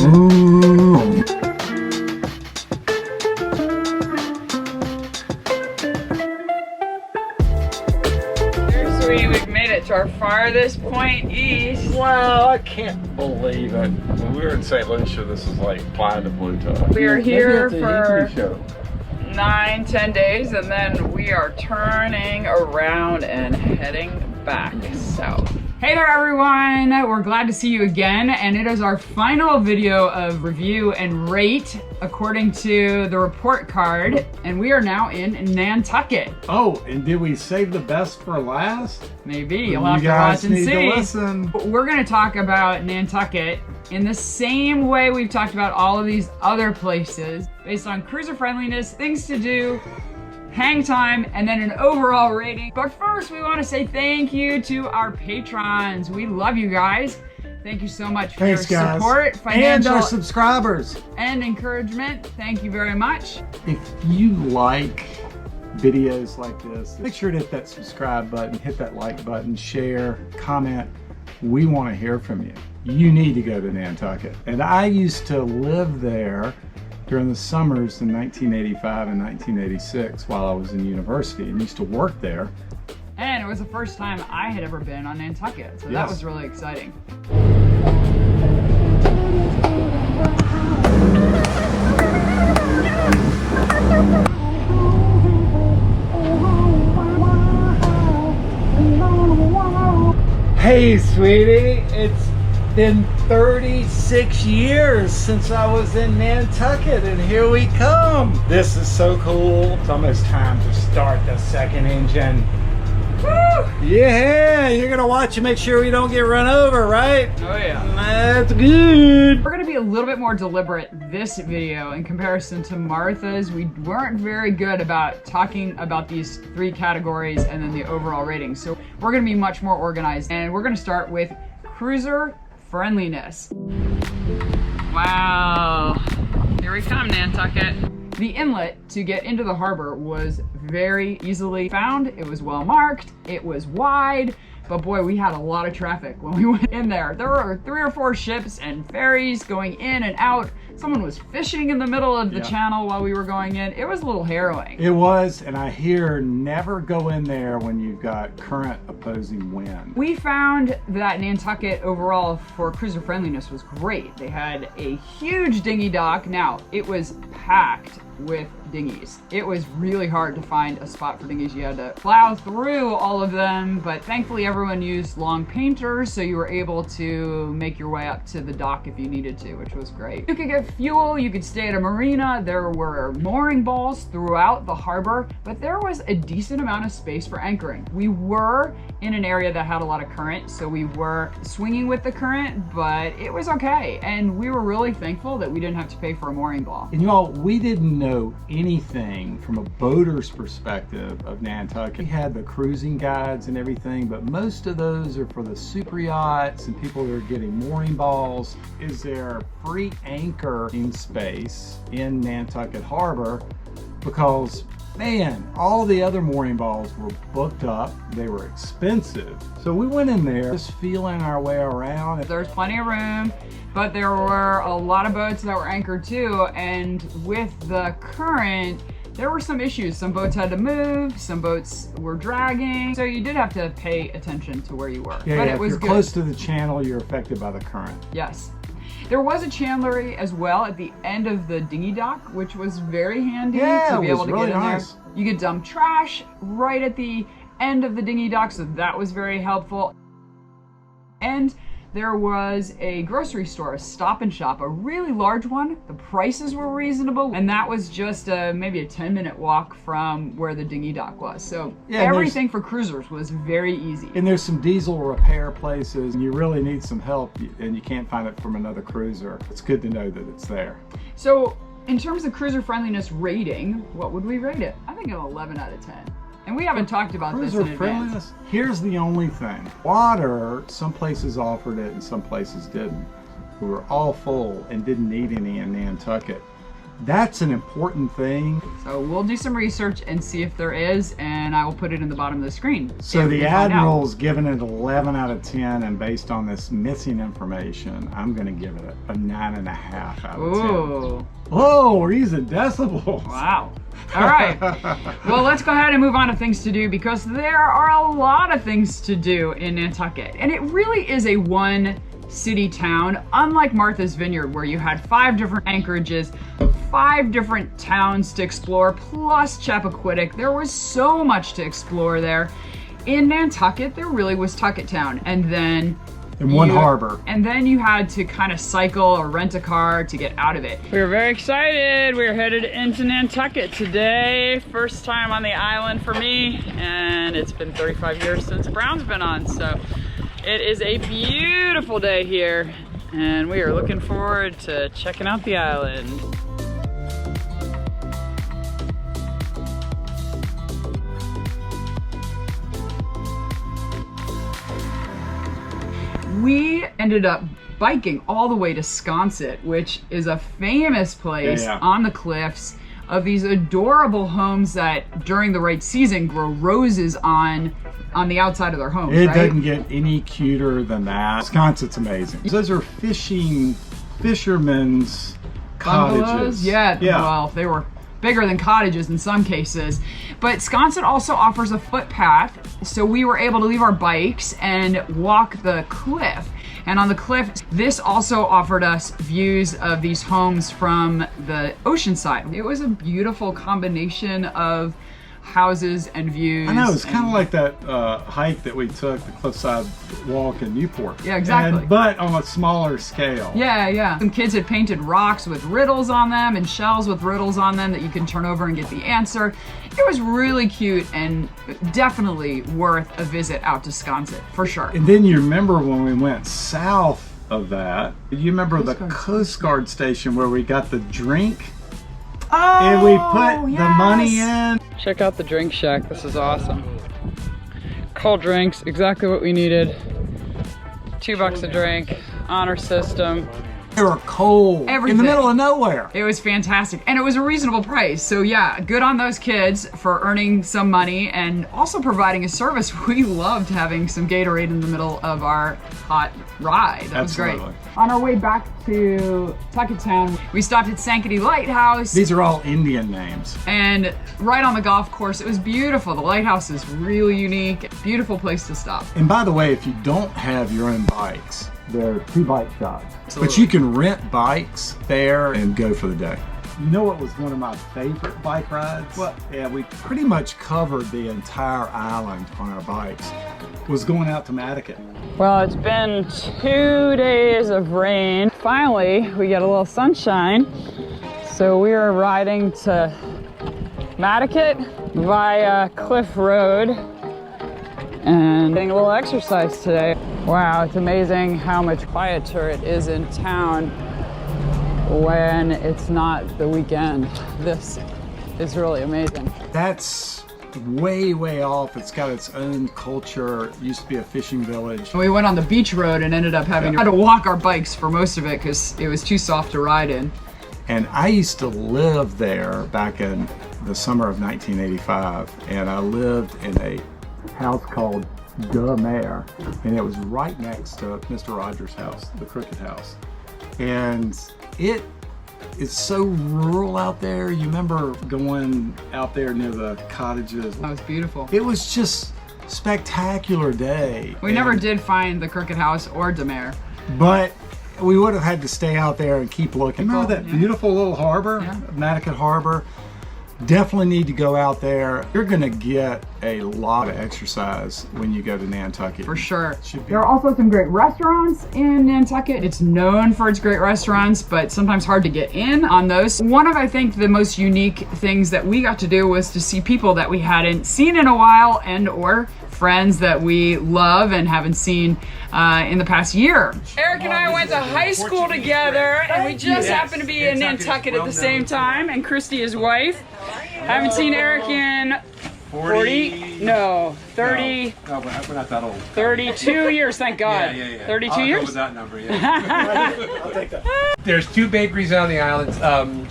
We've made it to our farthest point east. Wow, I can't believe it. When we were in St. Lucia, this is like flying to Pluto. We are here for 9-10 days, and then we are turning around and heading back south. Hey there everyone, we're glad to see you again, and it is our final video of review and rate according to the report card, and we are now in Nantucket. Oh, and did we save the best for last? Maybe, you'll have to watch and see. To listen. We're gonna talk about Nantucket in the same way we've talked about all of these other places, based on cruiser friendliness, things to do, hang time, and then an overall rating. But first, we want to say thank you to our patrons. We love you guys. Thank you so much for your support, financial, and our subscribers, and encouragement. Thank you very much. If you like videos like this, make sure to hit that subscribe button, hit that like button, share, comment. We want to hear from you. You need to go to Nantucket. And I used to live there during the summers in 1985 and 1986 while I was in university, and used to work there. And it was the first time I had ever been on Nantucket, so that was really exciting. Hey sweetie, it's been 36 years since I was in Nantucket, and here we come. This is so cool. It's almost time to start the second engine. Woo! Yeah, you're gonna watch and make sure we don't get run over, right? Oh yeah. That's good. We're gonna be a little bit more deliberate this video in comparison to Martha's. We weren't very good about talking about these 3 categories and then the overall rating. So we're gonna be much more organized, and we're gonna start with cruiser friendliness. Wow. Here we come, Nantucket. The inlet to get into the harbor was very easily found. It was well marked, it was wide, but boy, we had a lot of traffic when we went in there. There were 3 or 4 ships and ferries going in and out. Someone was fishing in the middle of the channel while we were going in. It was a little harrowing. It was, and I hear never go in there when you've got current opposing wind. We found that Nantucket overall for cruiser friendliness was great. They had a huge dinghy dock. Now, it was packed with dinghies. It was really hard to find a spot for dinghies. You had to plow through all of them, but thankfully everyone used long painters, so you were able to make your way up to the dock if you needed to, which was great. You could get fuel, you could stay at a marina, there were mooring balls throughout the harbor, but there was a decent amount of space for anchoring. We were in an area that had a lot of current, so we were swinging with the current, but it was okay, and we were really thankful that we didn't have to pay for a mooring ball. And y'all, we didn't know anything from a boater's perspective of Nantucket. We had the cruising guides and everything, but most of those are for the super yachts and people that are getting mooring balls. Is there free anchoring space in Nantucket Harbor? Because man, all the other mooring balls were booked up. They were expensive. So we went in there just feeling our way around. There's plenty of room, but there were a lot of boats that were anchored too, and with the current, there were some issues. Some boats had to move, some boats were dragging, so you did have to pay attention to where you were. Yeah, but yeah, it was if you're close to the channel, you're affected by the current. Yes. There was a chandlery as well at the end of the dinghy dock, which was very handy to be able to get in there. You could dump trash right at the end of the dinghy dock, so that was very helpful. And there was a grocery store, a Stop and Shop, a really large one. The prices were reasonable, and that was just maybe a 10-minute walk from where the dinghy dock was. So everything for cruisers was very easy. And there's some diesel repair places, and you really need some help, and you can't find it from another cruiser. It's good to know that it's there. So in terms of cruiser friendliness rating, what would we rate it? I think an 11 out of 10. And we haven't talked about this in advance. Here's the only thing. Water, some places offered it and some places didn't. We were all full and didn't need any in Nantucket. That's an important thing. So we'll do some research and see if there is, and I will put it in the bottom of the screen. So the Admiral's given it 11 out of 10, and based on this missing information, I'm going to give it a 9.5 out of 10. Ooh. Whoa, we're using decibels. Wow. All right. Well, let's go ahead and move on to things to do, because there are a lot of things to do in Nantucket. And it really is a one city town, unlike Martha's Vineyard, where you had 5 different anchorages, 5 different towns to explore, plus Chappaquiddick. There was so much to explore there. In Nantucket, there really was Tucket Town, and then one harbor. And then you had to kind of cycle or rent a car to get out of it. We were very excited. We are headed into Nantucket today. First time on the island for me, and it's been 35 years since Brown's been on, so it is a beautiful day here, and we are looking forward to checking out the island. We ended up biking all the way to Sconset, which is a famous place on the cliffs of these adorable homes that during the right season grow roses on the outside of their homes. It doesn't get any cuter than that. Sconset's amazing. Those are fishermen's cottages. Yeah, well, they were bigger than cottages in some cases. But Sconset also offers a footpath, so we were able to leave our bikes and walk the cliff. And on the cliff, this also offered us views of these homes from the ocean side. It was a beautiful combination of houses and views. I know, it's kind of like that hike that we took, the cliffside walk in Newport. Yeah, exactly. But on a smaller scale. Yeah. Some kids had painted rocks with riddles on them and shells with riddles on them that you can turn over and get the answer. It was really cute and definitely worth a visit out to Sconset, for sure. And then you remember when we went south of that, you remember the Coast Guard station where we got the drink? Oh, and we put the money in. Check out the drink shack. This is awesome. Cold drinks, exactly what we needed. $2 a drink, honor system. They were cold in the middle of nowhere. It was fantastic, and it was a reasonable price. So yeah, good on those kids for earning some money and also providing a service. We loved having some Gatorade in the middle of our hot ride. That was great. On our way back to Tucket Town, we stopped at Sankaty Lighthouse. These are all Indian names. And right on the golf course, it was beautiful. The lighthouse is really unique. Beautiful place to stop. And by the way, if you don't have your own bikes, there are 2 bike shops. Absolutely. But you can rent bikes there and go for the day. You know what was one of my favorite bike rides? What? Yeah, we pretty much covered the entire island on our bikes. Was going out to Madaket. Well, it's been 2 days of rain. Finally, we get a little sunshine. So we are riding to Madaket via Cliff Road and getting a little exercise today. Wow, it's amazing how much quieter it is in town when it's not the weekend. This is really amazing. That's way off. It's got its own culture. It used to be a fishing village. We went on the beach road and ended up having to walk our bikes for most of it because it was too soft to ride in. And I used to live there back in the summer of 1985, and I lived in a house called De Mer, and it was right next to Mr. Rogers' house, the Crooked House. And it is so rural out there. You remember going out there near the cottages? That was beautiful. It was just spectacular day. We never did find the Crooked House or De Mer. But we would have had to stay out there and keep looking. Remember that beautiful little harbor, Madaket Harbor? Definitely need to go out there. You're gonna get a lot of exercise when you go to Nantucket. For sure. There are also some great restaurants in Nantucket. It's known for its great restaurants, but sometimes hard to get in on those. One of, I think, the most unique things that we got to do was to see people that we hadn't seen in a while and or friends that we love and haven't seen in the past year. Eric and I went to high school together, and we just happened to be in Nantucket at the same time, and Christy, his wife. I haven't seen Eric in 30. No, we're not that old. 32 years, thank God. Yeah. 32 years? I'll that number, I'll take that. There's 2 bakeries on the island.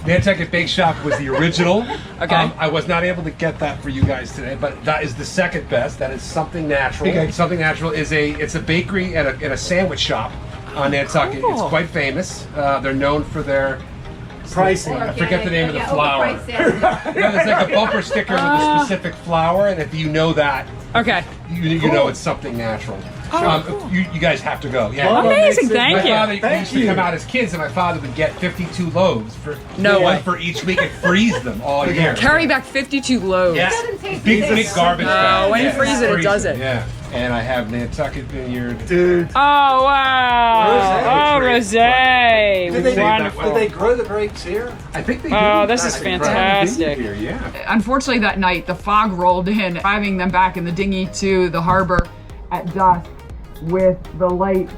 Nantucket Bake Shop was the original. Okay. I was not able to get that for you guys today, but that is the second best. That is Something Natural. Okay. Something Natural is it's a bakery and a sandwich shop on Nantucket. Cool. It's quite famous. They're known for their pricing. I forget the name of the flour. Yeah, there's like a bumper sticker with a specific flour, and if you know that, Okay. you know it's Something Natural. You guys have to go. Yeah. Amazing, My thank father you. used to come out as kids, and my father would get 52 loaves for No way. for each week and freeze them all year. Carry back 52 loaves. Yeah. doesn't taste Big the same. garbage bag. when you Yeah. freeze it, it does it. Yeah. And I have Nantucket Vineyard. Dude. Oh, wow. Rosé. Oh, rosé. Did they, Wonderful. did they grow the grapes here? I think they do. Oh, this is I think they fantastic. do here, yeah. Unfortunately, that night, the fog rolled in, driving them back in the dinghy to the harbor at dusk with the light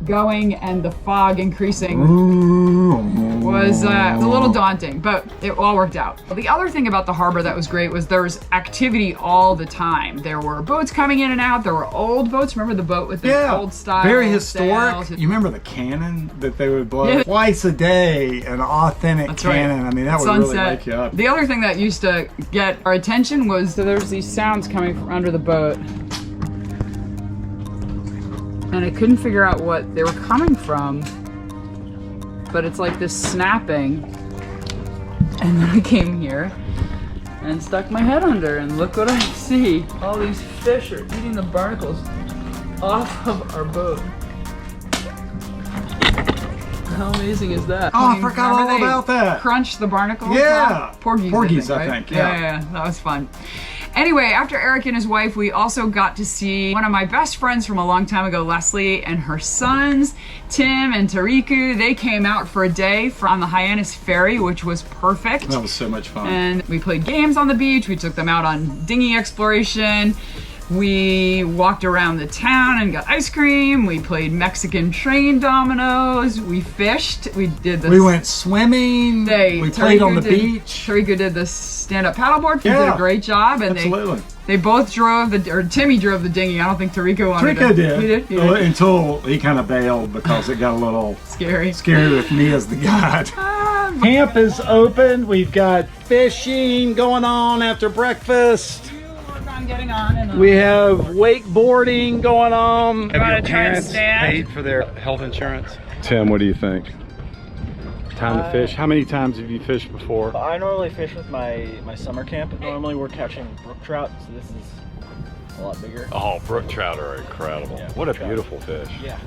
going and the fog increasing was a little daunting, but it all worked out. The other thing about the harbor that was great was there was activity all the time. There were boats coming in and out. There were old boats. Remember the boat with the old style very historic. sails? You remember the cannon that they would blow Yeah. twice a day, an authentic That's right. cannon. I mean, that would really wake you up. The other thing that used to get our attention was there's these sounds coming from under the boat. And I couldn't figure out what they were coming from, but it's like this snapping. And then I came here and stuck my head under, and look what I see. All these fish are eating the barnacles off of our boat. How amazing is that? Oh, I forgot remember all they about that. Crunched the barnacles? Yeah. Porgies, Porgies, I I think, think, right? yeah. That was fun. Anyway, after Eric and his wife, we also got to see one of my best friends from a long time ago, Leslie, and her sons, Tim and Tariku. They came out for a day on the Hyannis Ferry, which was perfect. That was so much fun. And we played games on the beach. We took them out on dinghy exploration. We walked around the town and got ice cream. We played Mexican train dominoes. We fished. We did this. We went swimming. We played on the beach. Tariku did the stand-up paddleboard. He did Yeah. a great job. And Absolutely. they both drove Timmy drove the dinghy. I don't think Tariku wanted to. Trico did. He did? He did. Until he kind of bailed because it got a little Scary. scary with me as the guide. Camp is open. We've got fishing going on after breakfast. I'm getting on and We have wakeboarding going on. You wanna try and stand? paid for their health insurance? Tim, what do you think? Time to fish. How many times have you fished before? I normally fish with my summer camp. Normally we're catching brook trout, so this is a lot bigger. Oh, brook trout are incredible. Yeah, What a brook trout. beautiful fish. Yeah.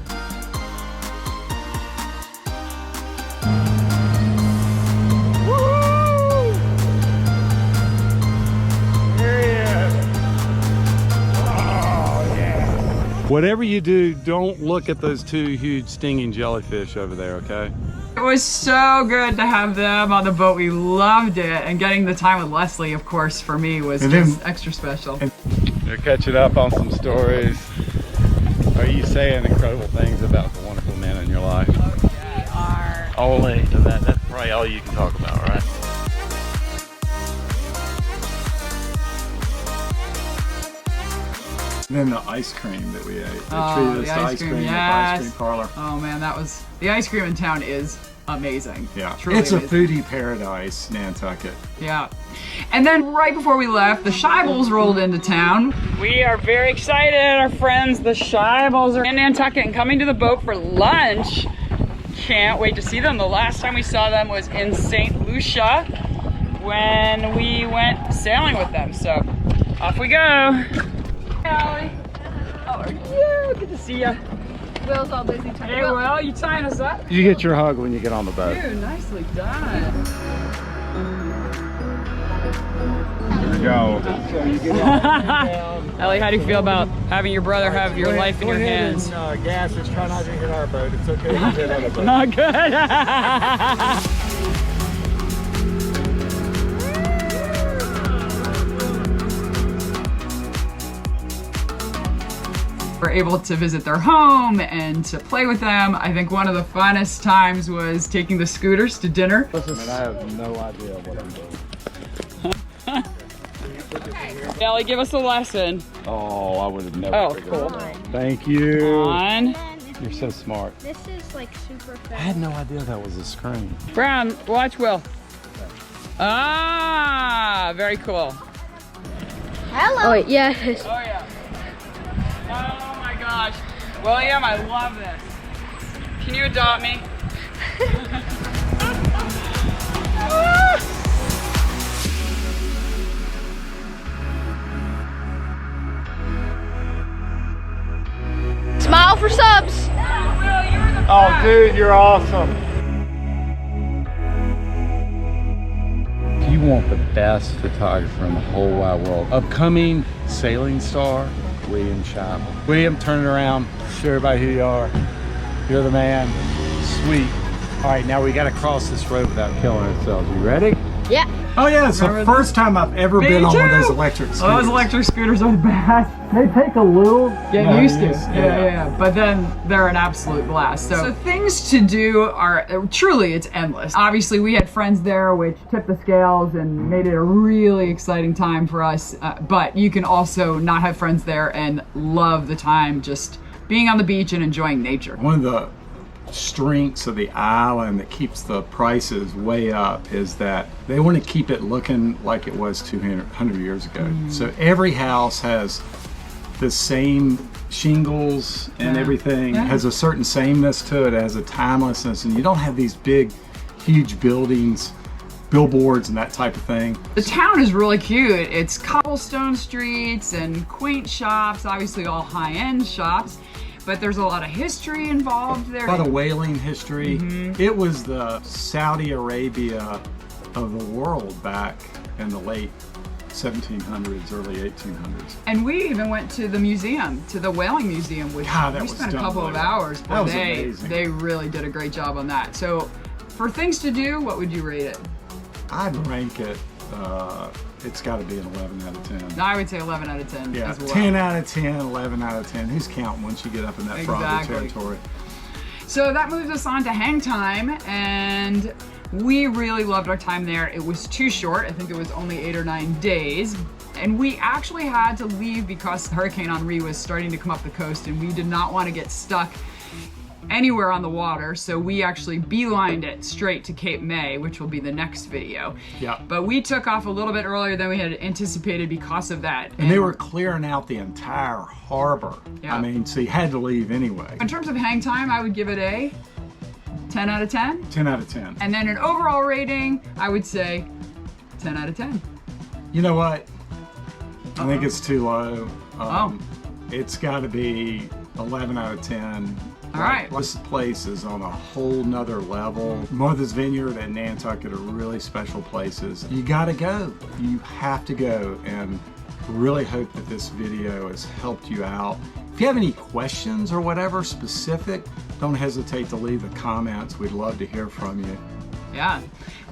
Whatever you do, don't look at those two huge stinging jellyfish over there, okay? it was so good to have them on the boat. We loved it. And getting the time with Leslie, of course, for me was just extra special. You're catching up on some stories. Are you saying incredible things about the wonderful men in your life? We are. Only that's probably all you can talk about, right? And then the ice cream that we ate. They Oh, treated the us to ice ice cream, cream at the yes. ice cream parlor. Oh man, that was the ice cream in town is amazing. Yeah, Truly it's a amazing. foodie paradise, Nantucket. Yeah. And then right before we left, the Scheibels rolled into town. We are very excited. Our friends, the Scheibels, are in Nantucket and coming to the boat for lunch. Can't wait to see them. The last time we saw them was in St. Lucia when we went sailing with them. So off we go. Hey, Allie. How are you? Good to see you. Will's all busy trying Hey, to. Will, you tying us up? You get your hug when you get on the boat. Dude, nicely done. There you go. Ellie, how do you feel about having your brother have your life in your hands? Gas is try not to hit our boat. It's okay to hit other boats. Not good. We're able to visit their home and to play with them. I think one of the funnest times was taking the scooters to dinner. I have no idea what I'm doing. Ellie, give us a lesson. Oh, I would have never Oh, figured cool. it out. Thank you. On. You're so smart. This is like super fast. I had no idea that was a screen. Brown, watch Will. Ah, very cool. Hello. Oh, wait, yes. Oh yeah. Oh my gosh. William, I love this. Can you adopt me? Smile for subs. Oh, dude, you're awesome. If you want the best photographer in the whole wide world, upcoming sailing star, William Scheibe. William, turn it around. Show everybody who you are. You're the man. Sweet. All right, now we got to cross this road without killing ourselves. You ready? Yeah. Oh yeah, it's the first time I've ever been on one of those electric scooters. Oh, those electric scooters are bad. They take a little Getting used to. Yeah. But then they're an absolute blast. So things to do are truly, it's endless. Obviously, we had friends there, which tipped the scales and made it a really exciting time for us. But you can also not have friends there and love the time just being on the beach and enjoying nature. One of the strengths of the island that keeps the prices way up is that they want to keep it looking like it was 200 years ago. So every house has the same shingles and everything, has a certain sameness to it, has a timelessness, and you don't have these big, huge buildings, billboards and that type of thing. The town is really cute. It's cobblestone streets and quaint shops, obviously all high-end shops. But there's a lot of history involved there. A lot of whaling history. It was the Saudi Arabia of the world back in the late 1700s, early 1800s. And we even went to the museum, to the whaling museum, which we spent a couple of hours. But they really did a great job on that. So for things to do, what would you rate it? I'd rank it, it's got to be an 11 out of 10. I would say 11 out of 10 Yeah, as well. 10 out of 10, 11 out of 10. Who's counting once you get up in that froggy territory? So that moves us on to hang time, and we really loved our time there. It was too short. I think it was only 8 or 9 days. And we actually had to leave because Hurricane Henri was starting to come up the coast, and we did not want to get stuck anywhere on the water, so we actually beelined it straight to Cape May, which will be the next video. Yeah. But we took off a little bit earlier than we had anticipated because of that. And they were clearing out the entire harbor. Yeah. I mean, so you had to leave anyway. In terms of hang time, I would give it a 10 out of 10. 10 out of 10. And then an overall rating, I would say 10 out of 10. You know what? I think it's too low. It's got to be 11 out of 10. All right. This place is on a whole nother level. Martha's Vineyard and Nantucket are really special places. You gotta go. You have to go, and really hope that this video has helped you out. If you have any questions or whatever specific, don't hesitate to leave the comments. We'd love to hear from you. Yeah.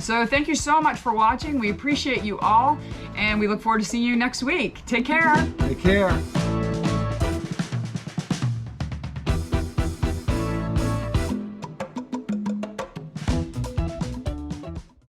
So thank you so much for watching. We appreciate you all, and we look forward to seeing you next week. Take care. Take care.